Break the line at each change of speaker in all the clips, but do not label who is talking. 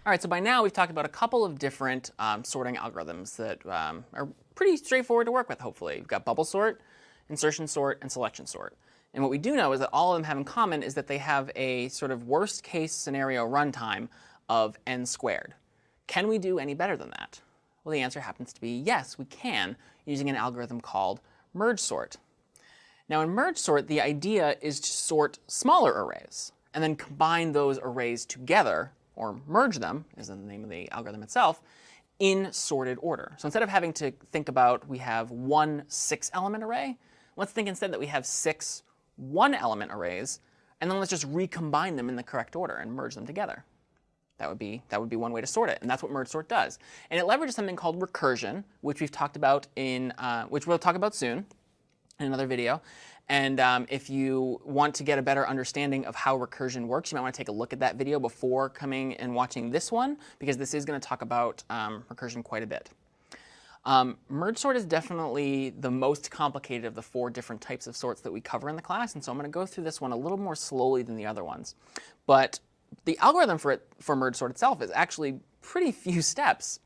All right, so by now we've talked about a couple of different sorting algorithms that are pretty straightforward to work with, hopefully. We've got bubble sort, insertion sort, and selection sort. And what we do know is that all of them have in common is that they have a sort of worst case scenario runtime of n squared. Can we do any better than that? Well, the answer happens to be yes, we can, using an algorithm called merge sort. Now in merge sort, the idea is to sort smaller arrays and then combine those arrays together, or merge them, is the name of the algorithm itself, in sorted order. So instead of having to think about we have one 6-element array, let's think instead that we have 6 1-element arrays, and then let's just recombine them in the correct order and merge them together. That would be one way to sort it, and that's what merge sort does. And it leverages something called recursion, which we've talked about which we'll talk about soon in another video. And if you want to get a better understanding of how recursion works, you might want to take a look at that video before coming and watching this one, because this is going to talk about recursion quite a bit. Merge sort is definitely the most complicated of the 4 different types of sorts that we cover in the class, and so I'm going to go through this one a little more slowly than the other ones. But the algorithm for merge sort itself is actually pretty few steps.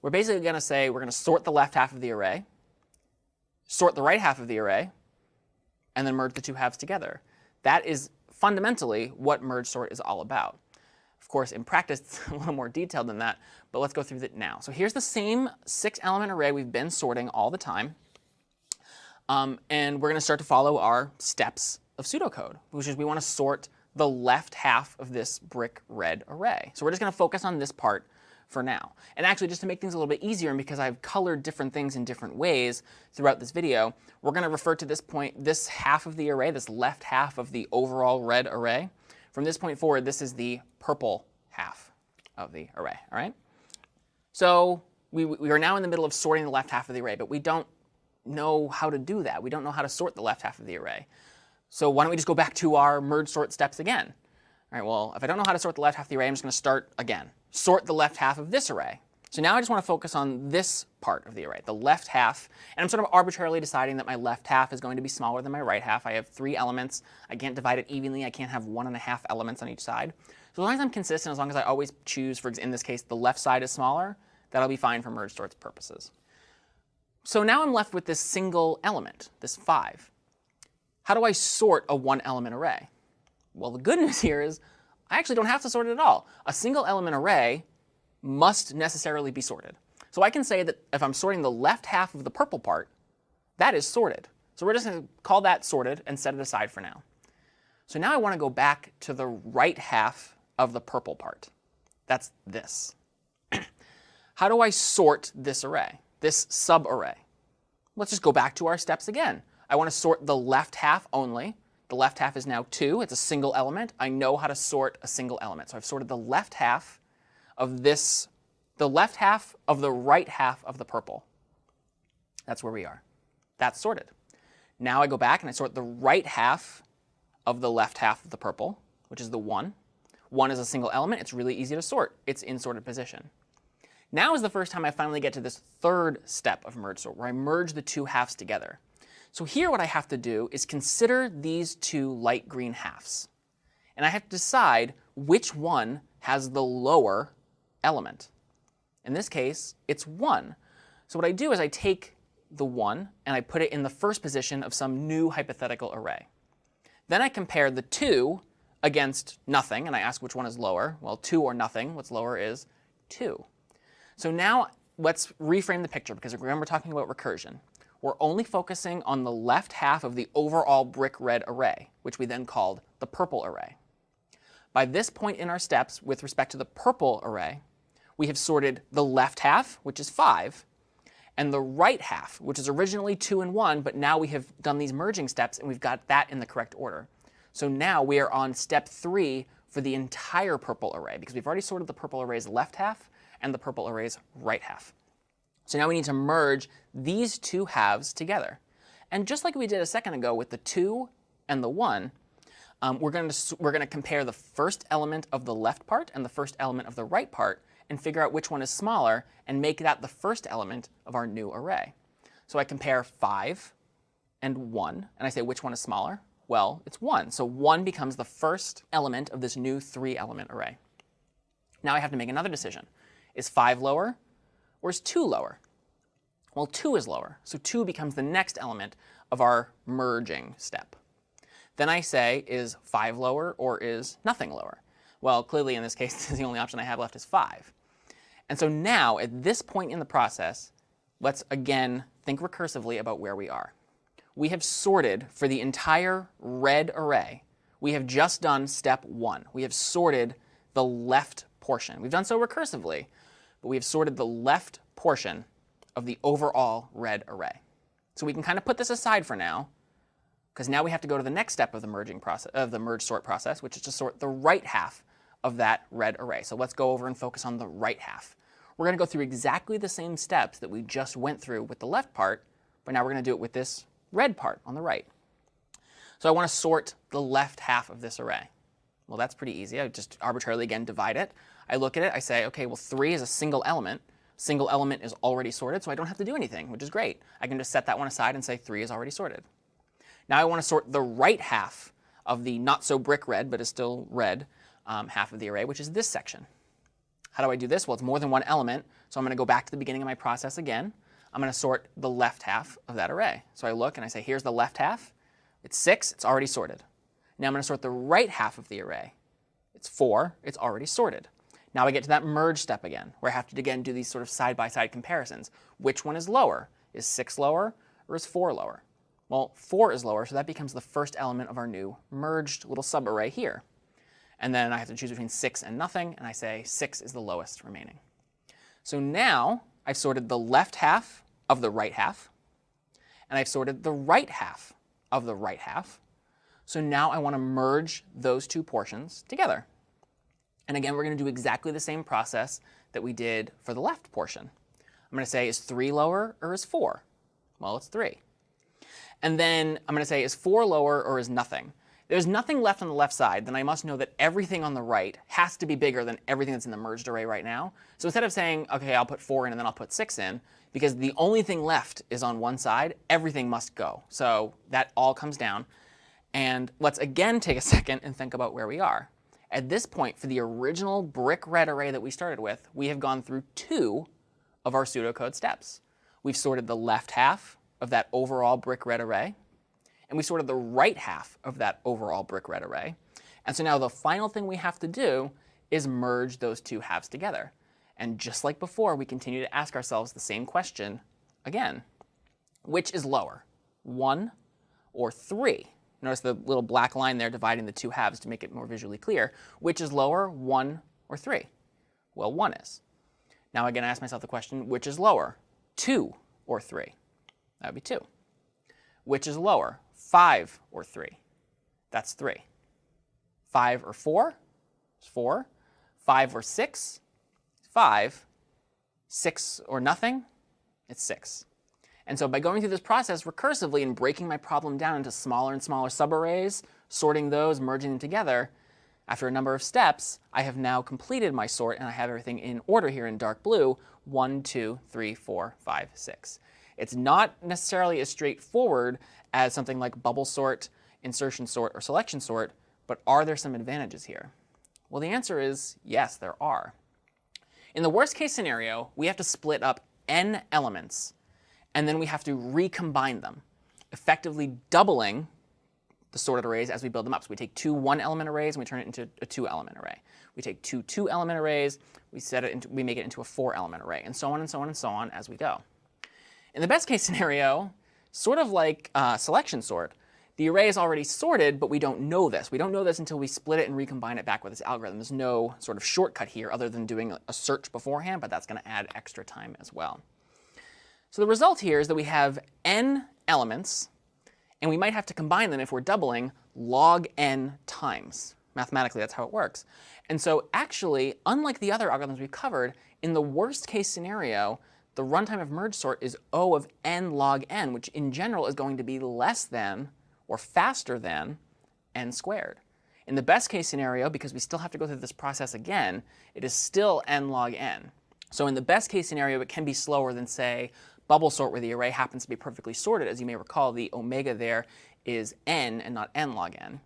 We're basically going to say we're going to sort the left half of the array, sort the right half of the array, and then merge the 2 halves together. That is fundamentally what merge sort is all about. Of course, in practice, it's a little more detailed than that, but let's go through it now. So here's the same 6-element array we've been sorting all the time. And we're going to start to follow our steps of pseudocode, which is we want to sort the left half of this brick red array. So we're just going to focus on this part for now. And actually, just to make things a little bit easier, and because I've colored different things in different ways throughout this video, we're going to refer to this point, this half of the array, this left half of the overall red array. From this point forward, this is the purple half of the array. All right? So we are now in the middle of sorting the left half of the array, but we don't know how to do that. We don't know how to sort the left half of the array. So why don't we just go back to our merge sort steps again? All right, well, if I don't know how to sort the left half of the array, I'm just going to start again. Sort the left half of this array. So now I just want to focus on this part of the array, the left half. And I'm sort of arbitrarily deciding that my left half is going to be smaller than my right half. I have 3 elements. I can't divide it evenly. I can't have 1.5 elements on each side. So as long as I'm consistent, as long as I always choose, in this case, the left side is smaller, that'll be fine for merge sort's purposes. So now I'm left with this single element, this 5. How do I sort a 1-element array? Well, the good news here is I actually don't have to sort it at all. A single element array must necessarily be sorted. So I can say that if I'm sorting the left half of the purple part, that is sorted. So we're just going to call that sorted and set it aside for now. So now I want to go back to the right half of the purple part. That's this. How do I sort this array, this subarray? Let's just go back to our steps again. I want to sort the left half only. The left half is now 2. It's a single element. I know how to sort a single element. So I've sorted the left half of this, the left half of the right half of the purple. That's where we are. That's sorted. Now I go back and I sort the right half of the left half of the purple, which is the 1. 1 is a single element. It's really easy to sort. It's in sorted position. Now is the first time I finally get to this 3rd step of merge sort, where I merge the 2 halves together. So here what I have to do is consider these 2 light green halves. And I have to decide which one has the lower element. In this case, it's 1. So what I do is I take the 1 and I put it in the first position of some new hypothetical array. Then I compare the 2 against nothing, and I ask which one is lower. Well, 2 or nothing, what's lower is 2. So now let's reframe the picture, because remember we're talking about recursion. We're only focusing on the left half of the overall brick red array, which we then called the purple array. By this point in our steps, with respect to the purple array, we have sorted the left half, which is 5, and the right half, which is originally 2 and 1, but now we have done these merging steps, and we've got that in the correct order. So now we are on step 3 for the entire purple array, because we've already sorted the purple array's left half and the purple array's right half. So now we need to merge these 2 halves together. And just like we did a second ago with the 2 and the 1, we're going to compare the first element of the left part and the first element of the right part and figure out which one is smaller and make that the first element of our new array. So I compare 5 and 1, and I say which one is smaller? Well, it's 1. So 1 becomes the first element of this new 3-element array. Now I have to make another decision. Is 5 lower or is 2 lower? Well, 2 is lower, so 2 becomes the next element of our merging step. Then I say, is 5 lower or is nothing lower? Well, clearly in this case, the only option I have left is 5. And so now, at this point in the process, let's again think recursively about where we are. We have sorted for the entire red array. We have just done step 1. We have sorted the left portion. We've done so recursively, but we have sorted the left portion of the overall red array. So we can kind of put this aside for now, because now we have to go to the next step of the merge sort process, which is to sort the right half of that red array. So let's go over and focus on the right half. We're going to go through exactly the same steps that we just went through with the left part, but now we're going to do it with this red part on the right. So I want to sort the left half of this array. Well, that's pretty easy. I just arbitrarily, again, divide it. I look at it. I say, OK, well, 3 is a single element. Single element is already sorted, so I don't have to do anything, which is great. I can just set that one aside and say 3 is already sorted. Now I want to sort the right half of the not so brick red, but is still red, half of the array, which is this section. How do I do this? Well, it's more than one element, so I'm going to go back to the beginning of my process again. I'm going to sort the left half of that array. So I look and I say, here's the left half. It's 6. It's already sorted. Now I'm going to sort the right half of the array. It's 4. It's already sorted. Now I get to that merge step again, where I have to, again, do these sort of side-by-side comparisons. Which one is lower? Is 6 lower or is 4 lower? Well, 4 is lower, so that becomes the first element of our new merged little subarray here. And then I have to choose between 6 and nothing, and I say 6 is the lowest remaining. So now I've sorted the left half of the right half, and I've sorted the right half of the right half. So now I want to merge those two portions together. And again, we're going to do exactly the same process that we did for the left portion. I'm going to say, is 3 lower or is 4? Well, it's 3. And then I'm going to say, is 4 lower or is nothing? There's nothing left on the left side, then I must know that everything on the right has to be bigger than everything that's in the merged array right now. So instead of saying, OK, I'll put 4 in and then I'll put 6 in, because the only thing left is on one side, everything must go. So that all comes down. And let's again take a second and think about where we are. At this point, for the original brick red array that we started with, we have gone through 2 of our pseudocode steps. We've sorted the left half of that overall brick red array, and we sorted the right half of that overall brick red array. And so now the final thing we have to do is merge those two halves together. And just like before, we continue to ask ourselves the same question again. Which is lower, 1 or 3? Notice the little black line there dividing the two halves to make it more visually clear. Which is lower, 1 or 3? Well, 1 is. Now again, I ask myself the question, which is lower, 2 or 3? That would be 2. Which is lower, 5 or 3? That's 3. 5 or 4? It's 4. 5 or 6? 5. 6 or nothing? It's 6. And so by going through this process recursively and breaking my problem down into smaller and smaller subarrays, sorting those, merging them together, after a number of steps, I have now completed my sort, and I have everything in order here in dark blue, 1, 2, 3, 4, 5, 6. It's not necessarily as straightforward as something like bubble sort, insertion sort, or selection sort, but are there some advantages here? Well, the answer is yes, there are. In the worst case scenario, we have to split up n elements, and then we have to recombine them, effectively doubling the sorted arrays as we build them up. So we take 2 one-element arrays and we turn it into a 2-element array. We take 2 two-element arrays, we make it into a 4-element array, and so on and so on and so on as we go. In the best case scenario, sort of like selection sort, the array is already sorted, but we don't know this. We don't know this until we split it and recombine it back with this algorithm. There's no sort of shortcut here other than doing a search beforehand, but that's going to add extra time as well. So the result here is that we have n elements, and we might have to combine them if we're doubling log n times. Mathematically, that's how it works. And so actually, unlike the other algorithms we've covered, in the worst case scenario, the runtime of merge sort is O of n log n, which in general is going to be less than or faster than n squared. In the best case scenario, because we still have to go through this process again, it is still n log n. So in the best case scenario, it can be slower than, say, bubble sort, where the array happens to be perfectly sorted. As you may recall, the omega there is n and not n log n.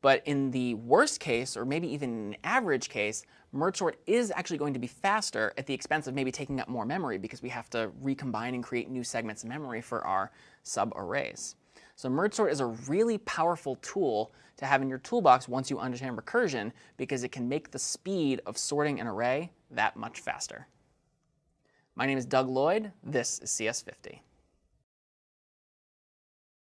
But in the worst case, or maybe even an average case, merge sort is actually going to be faster at the expense of maybe taking up more memory because we have to recombine and create new segments of memory for our subarrays. So merge sort is a really powerful tool to have in your toolbox once you understand recursion, because it can make the speed of sorting an array that much faster. My name is Doug Lloyd. This is CS50.